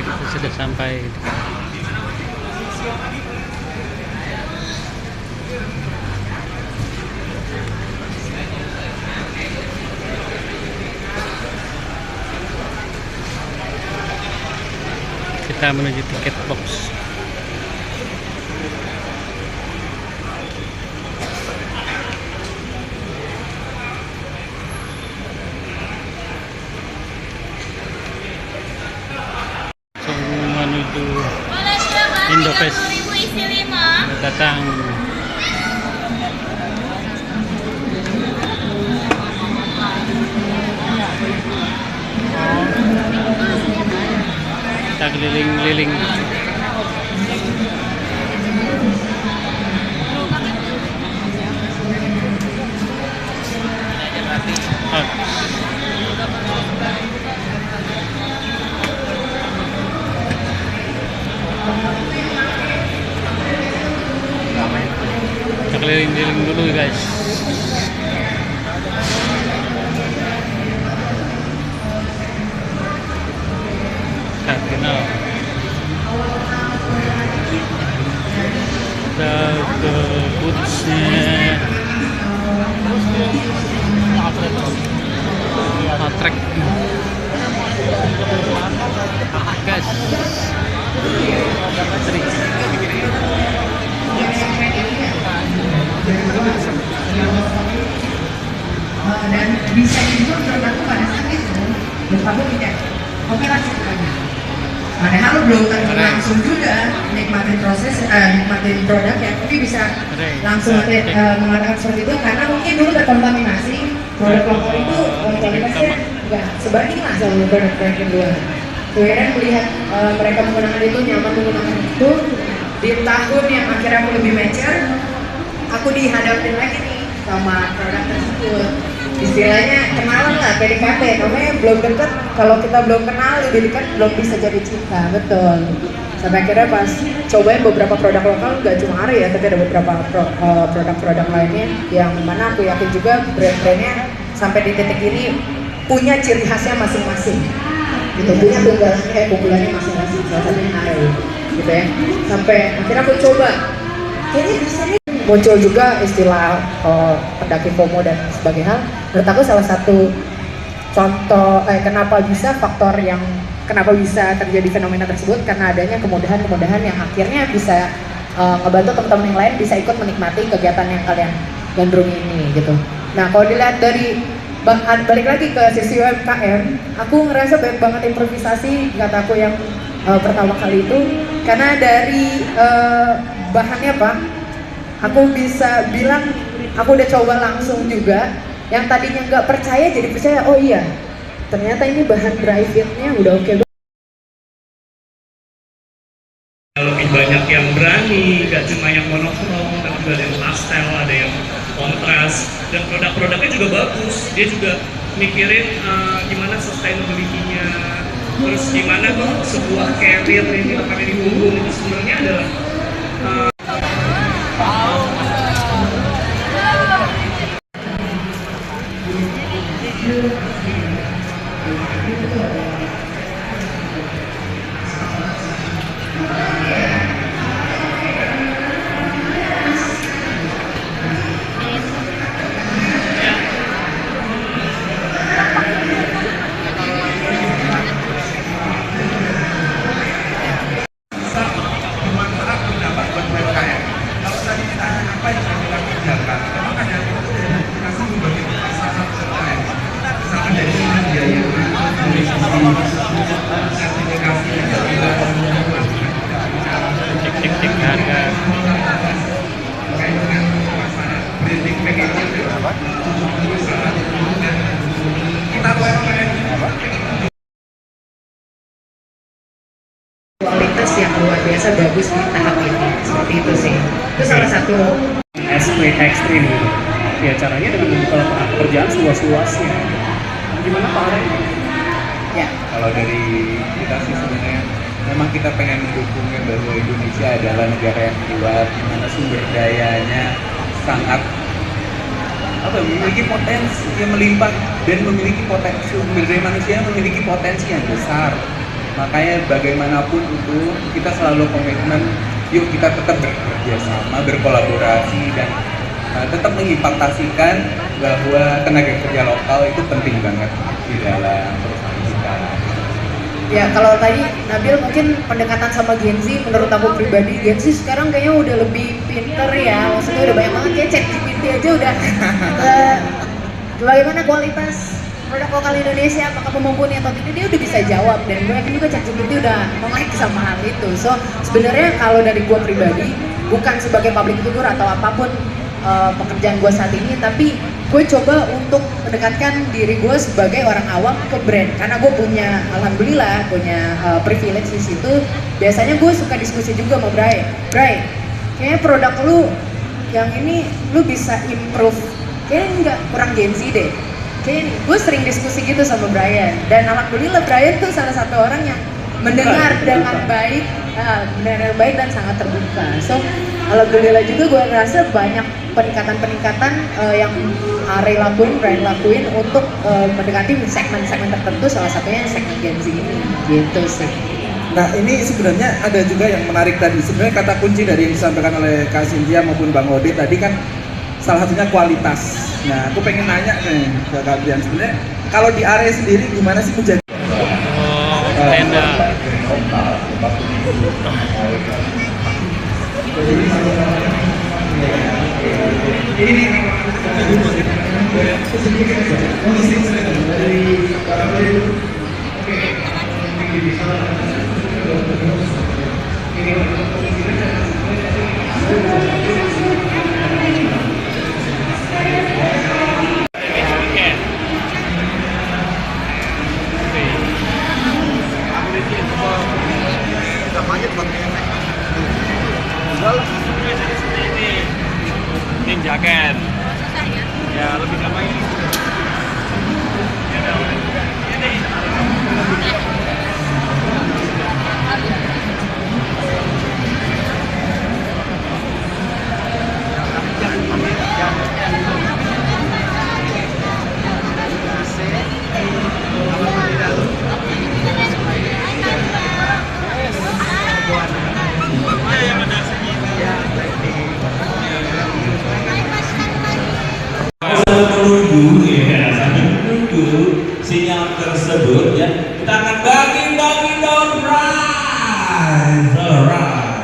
kita sudah sampai. Kita menuju tiket box. Menuju Indofest datang. Kita keliling-keliling. Kita keliling-keliling dulu guys. Terminal. Kita ke bootsnya Matrek guys. Dan bisa juga berlaku pada saat itu kamu tidak operasi banyak. Padahal belum tentu langsung juga nikmatin proses, nikmatin produk ya, tapi bisa langsung mengatakan seperti itu karena mungkin dulu terkontaminasi produk lokal itu kualitasnya nggak sebanding lah sama produk-produk yang luar. Kemudian melihat mereka menggunakan itu, nyaman menggunakan itu, di tahun yang akhirnya aku lebih mature, aku dihadapin lagi nih sama produk tersebut. Istilahnya kenalan lah, PDKT, namanya belum deket, kalau kita belum kenal lebih dekat belum bisa jadi cinta, betul. Sampai akhirnya pas cobain beberapa produk lokal, nggak cuma Ari ya, tapi ada beberapa produk-produk lainnya yang mana aku yakin juga brand-brandnya sampai di titik ini punya ciri khasnya masing-masing, gitu, punya unggulannya masing-masing, salah satunya Ari, gitu ya. Sampai akhirnya aku coba, kayaknya bisa nih. Muncul juga istilah pendaki FOMO dan sebagainya hal. Menurut aku salah satu contoh kenapa bisa terjadi fenomena tersebut karena adanya kemudahan-kemudahan yang akhirnya bisa ngebantu teman-teman yang lain bisa ikut menikmati kegiatan yang kalian gandrungi ini gitu. Nah kalau dilihat dari balik lagi ke sisi UMKM, aku ngerasa banyak banget improvisasi kataku yang pertama kali itu karena dari bahannya Pak. Aku bisa bilang, aku udah coba langsung juga. Yang tadinya nggak percaya jadi percaya. Oh iya, ternyata ini bahan dry fit-nya udah oke. Lebih banyak yang berani, nggak cuma yang monokrom, tapi juga ada yang pastel, ada yang kontras. Dan produk-produknya juga bagus. Dia juga mikirin gimana sustainability-nya. Terus gimana kok sebuah carrier ini pakai di punggung itu sebenarnya adalah Cek harga. Kualitas yang luar biasa bagus di tahap ini, seperti itu sih. Itu salah satu Esprit ekstrim gitu. Ya caranya dengan membuka lapangan pekerjaan seluas-luasnya. Gimana Pak Ari? ya. Kalau dari kita sih sebenarnya memang kita pengen mendukungnya bahwa Indonesia adalah negara yang kuat, di mana sumber dayanya sangat memiliki potensi yang melimpah dan memiliki potensi sumber daya manusia yang memiliki potensi yang besar. Makanya bagaimanapun itu kita selalu komitmen, yuk kita tetap bekerja sama, berkolaborasi, dan tetap mengimplementasikan bahwa tenaga kerja lokal itu penting banget di dalam perusahaan kita. Ya kalau tadi Nabil mungkin pendekatan sama Gen Z, menurut aku pribadi Gen Z sekarang kayaknya udah lebih pinter ya, maksudnya udah banyak banget kayak ChatGPT aja udah bagaimana kualitas produk lokal Indonesia, apakah mumpuni atau tidak, dia udah bisa jawab, dan gue yakin juga ChatGPT udah melek sama hal itu. So sebenarnya kalau dari gue pribadi, bukan sebagai public figure atau apapun pekerjaan gue saat ini, tapi gue coba untuk mendekatkan diri gue sebagai orang awam ke brand, karena gue punya, alhamdulillah punya privilege di situ. Biasanya gue suka diskusi juga sama Bray, kayaknya produk lu yang ini lu bisa improve, kayaknya enggak, kurang Gen Z deh. Kayaknya gue sering diskusi gitu sama Brian, dan alhamdulillah Brian tuh salah satu orang yang mendengar dengan baik, dan sangat terbuka. So alhamdulillah juga gue rasa banyak peningkatan yang Ray lakuin, Brian lakuin untuk mendekati segmen-segmen tertentu, salah satunya segmen Gen Z ini, gitu sih. Nah ini sebenarnya ada juga yang menarik tadi, sebenarnya kata kunci dari yang disampaikan oleh Kak Cynthia maupun Bang Ode tadi kan salah satunya kualitas. Nah aku pengen nanya nih ke Kak Brian, sebenarnya kalau di area sendiri gimana sih menjadi tenda. Ini jaket. Ya lebih gampang ini. Menunggu ya, sambil menunggu sinyal tersebut ya, kita akan bagi-bagi door prize, alright.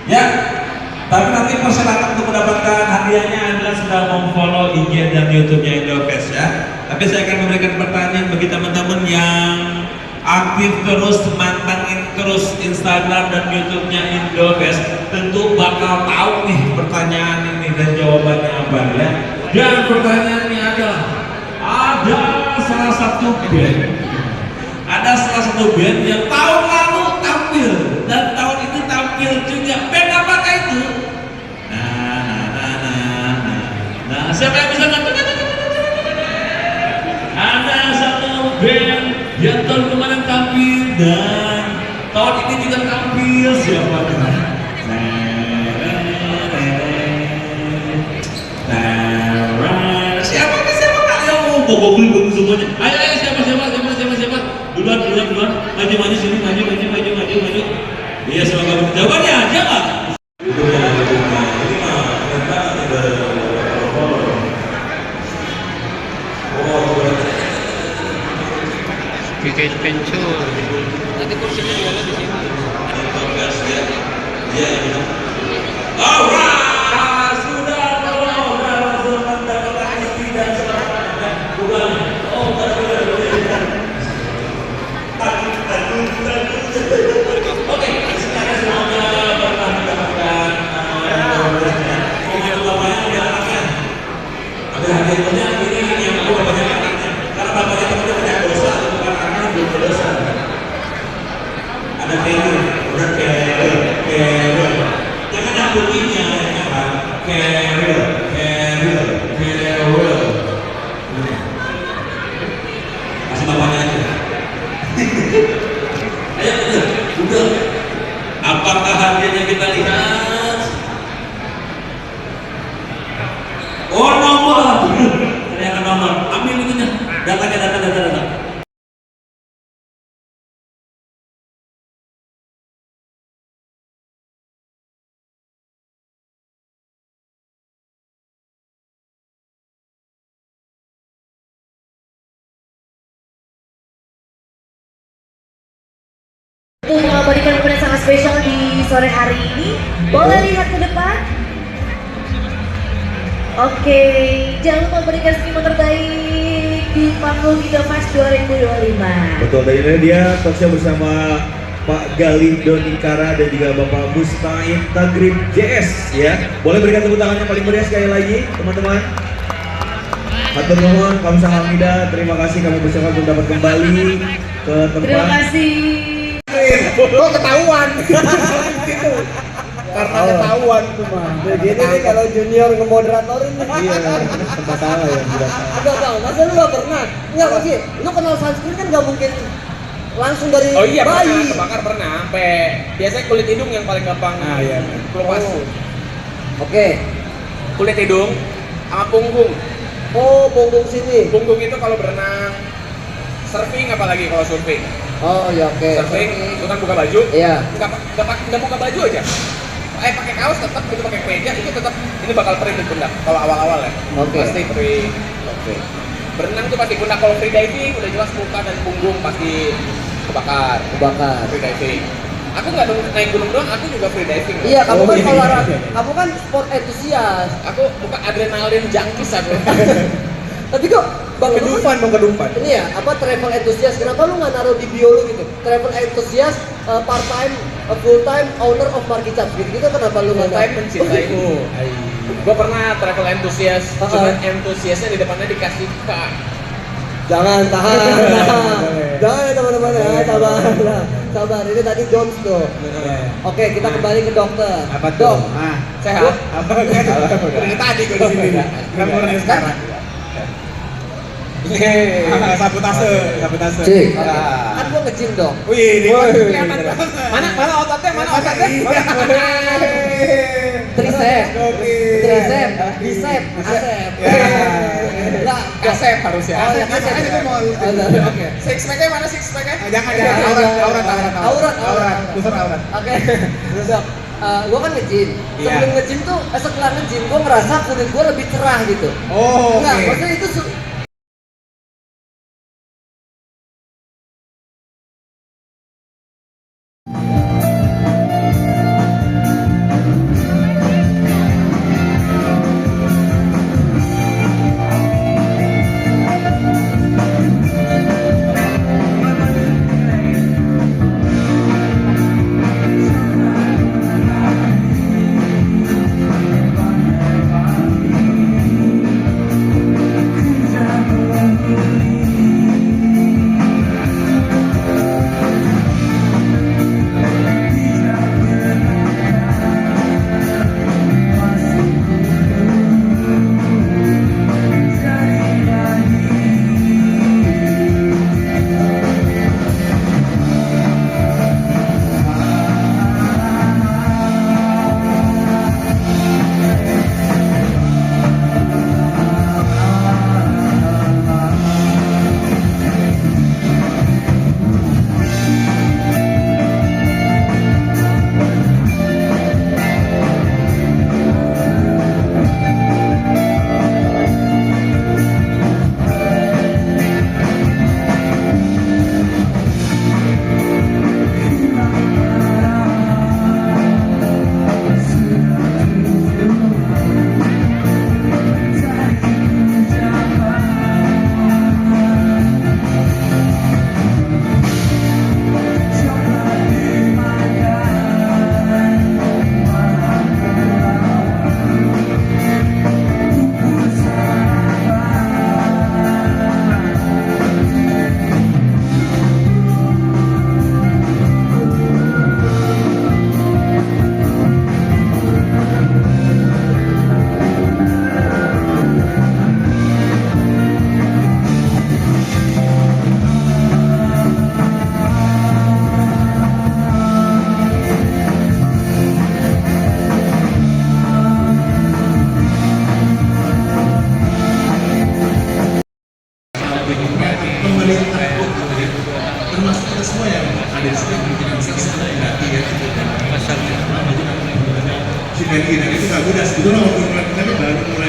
Ya, tapi nanti persyaratan untuk mendapatkan hadiahnya adalah sudah memfollow IG dan YouTube-nya Indofest ya. Tapi saya akan memberikan pertanyaan bagi teman-teman yang aktif terus, mantengin terus Instagram dan YouTube-nya Indofest, tentu bakal tahu nih pertanyaan ini dan jawabannya apa ya. Dan pertanyaannya adalah, ada salah satu band yang tahun lalu tampil dan tahun ini tampil juga. Band apakah itu? Nah, siapa yang bisa nonton? Ada satu band yang tahun kemarin tampil dan tahun ini juga tampil, siapa? Siapa kalian mau bobok semuanya? Ayo siapa? Duluan, maju sini, maju. Iya, semoga jawabannya aja nggak? Pakai pencul. Nanti kursinya juga di sini. Alright, sudah berhasil mendapatkan tidak selamat. Bukan. Oke, sekarang semuanya pernah mendapatkan mobil bapaknya diarahkan. Ada hadiahnya ini yang aku bapaknya katanya. Karena bapaknya temannya banyak dosa, bukan karena belum berdosa. Ada carrier, udah carrier. Jangan yang bunyinya, ya kan? Carrier. Kasih bapaknya aja. Ayo, udah. Apakah hadiahnya kita lihat? Oh, nomor. Ternyata nomor. Ambil itunya. Data. Untuk mengabadikan momen yang sangat spesial di sore hari ini, boleh lihat ke depan. Oke, jangan lupa berikan senyuman terbaik di panggung Indofest 2025. Betul, dan ini dia talkshow bersama Pak Galih Donikara dan juga Bapak Mustain Tagrib JS ya. Boleh berikan tepuk tangan yang paling meriah sekali lagi teman-teman. Hatur nuhun, kamsahamnida, terima kasih kami bersama untuk dapat kembali ke tempat. Terima kasih. Kok ketahuan? Karena ketahuan tuh mah. Begini nih kalau junior ngemoderatorin nih. Iya, tempat salah ya. Enggak bang, masa lu gak pernah? Enggak sih, lu kenal sunscreen kan gak mungkin langsung dari Oh iya, bayi. pernah, kebakar pernah. Sampai biasanya kulit hidung yang paling gampang. Ah iya. Kelupas. Oke. Kulit hidung sama punggung. Oh, punggung sini. Punggung itu kalau berenang, surfing apalagi kalau surfing. Oh iya oke. Surfing, itu kan buka baju. Iya. Nggak buka baju aja. Pakai kaos tetap, itu pakai kemeja itu tetap ini bakal perih di pundak. Kalau awal-awal ya. Oke. Pasti perih. Oke. Berenang tuh pasti pundak. Kalau free diving udah jelas muka dan punggung pasti kebakar. Kebakar. Free diving. Aku nggak naik gunung doang, aku juga free diving. Iya, kamu Oh, kan iya. olahraga. Kamu kan sport entusias. Aku bukan adrenalin junkies aku. Tapi kok Bang Edu Kedumpan dong, kedumpan. ini ya, apa travel enthusiast? Kenapa lu nggak naruh di bio lu gitu? Travel enthusiast, part time, full time owner of market shop gitu. Kenapa lu nggak Full time mencintaimu. Gue pernah travel enthusiast, cuman entusiasnya di depannya dikasih K. Jangan tahan, jangan ya teman-teman ya, sabar, sabar. Ini tadi Jones tuh. Oke, kita kembali ke dokter. Apa Dok, tuh? Ah, Sehat. apa kan? Dari tadi gue di sini. Kan mulai sekarang. Sabotase. Cik, kan gua nge-gym dong. Wih, ini Kelihatan banget. Mana ototnya? Mana ototnya? Tricep, tricep, bicep, asep. Enggak, Kasep harusnya. Oh ya, kasep. Oke. Six pack-nya mana six pack-nya? Jangan, Aurat. Kusur aurat. Oke, dok. Gua kan nge-gym. Iya. Sebelum nge-gym tuh, setelah nge-gym gua ngerasa kulit gua lebih cerah gitu. Oh, Enggak, oke. maksudnya itu termasuk kita semua yang ada di sini mungkin yang bisa berarti ya sinergi dan itu nggak mudah sebetulnya waktu mulai kita baru mulai